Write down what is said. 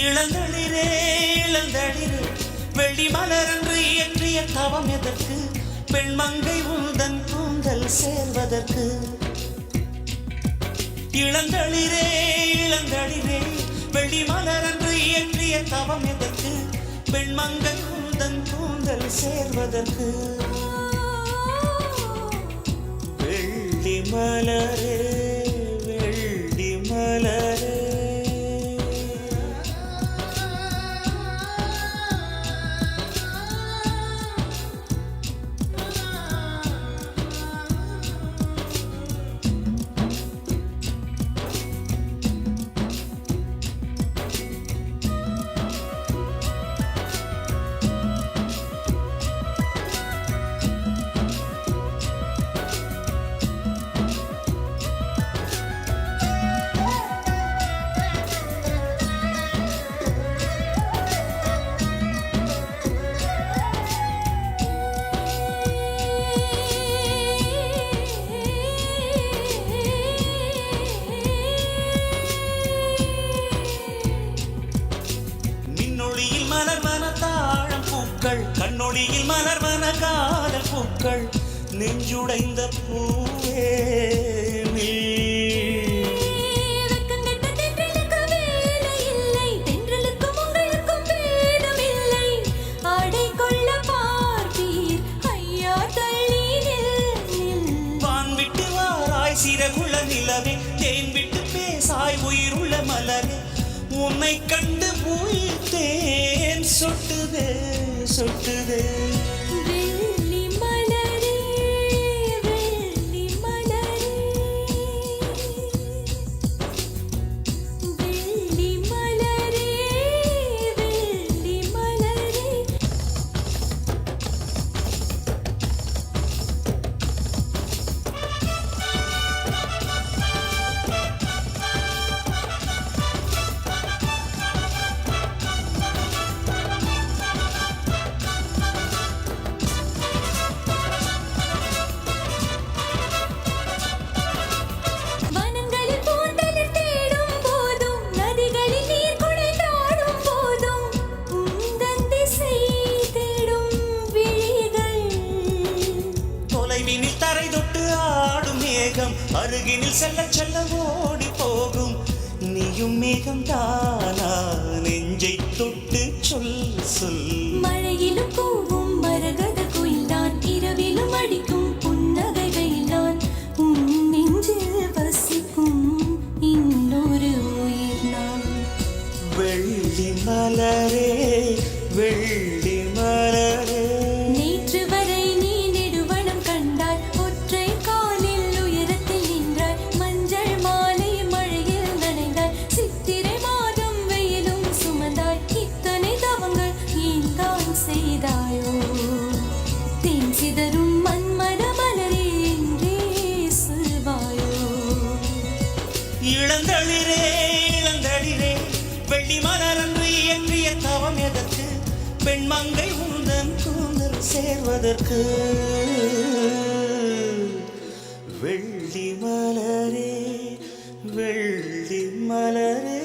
இளந்தளிரே இளந்தளிரே வெள்ளி மலரன்று இயற்றிய தவம் எதற்கு? பெண்மங்கை உந்தன் கூந்தல் சேர்வதற்கு. இளந்தளிரே இளந்தளிரே வெள்ளி மலரன்று இயற்றிய தவம் எதற்கு? பெண்மங்கை உந்தன் கூந்தல் சேர்வதற்கு. வெள்ளி மலரே வெள்ளி மலரே கண்ணொளியில் மலர்வன காதல் பூக்கள் நெஞ்சுடைந்த பூவே வான்விட்டு வாராய் சிறகுள்ள நிலவே தேன் விட்டு பேசாய் உயிருள்ள மலரே உன்னை கண்டு உயிர்த்தேன் சொட்டுதே சொட்டுதே. வெள்ளி மலரே வெள்ளி மலரே வெள்ளி மலரே வெள்ளி மலரே தரை தொட்டு ஆடும் மேகம் அருகினில் செல்ல செல்ல ஓடி போகும். நீயும் மேகம் தானா நெஞ்சை தொட்டு சொல் சொல். மழையிலும் கூவும் மரகத குயில் நான் இரவிலும் அடிக்கும் புன்னகைகள் நான் உன் நெஞ்சில் வசிக்கும் இன்னொரு உயிர் நான். வெள்ளி மலரே வெள்ளி மலரே நேற்று வரை நீ நெடுவனம் கண்டாய் ஒற்றை காலில் உயரத்தில் நின்றாய் மஞ்சள் மாலை மழையில் நனைந்தாய் சித்திரை மாதம் வெயிலும் சுமந்தாய் இத்தனை தவங்கள் ஏன் தான் செய்தாயோ தேன் சிதறும் மன்மத மலரே என்றே சொல்வாயோ. இளந்தளிரே இளந்தளிரே வெள்ளி மலரன்று இயற்றிய தவம் எதற்கு? பெண்மங்கை உந்தன் கூந்தல் சேர்வதற்கு. வெள்ளி மலரே வெள்ளி மலரே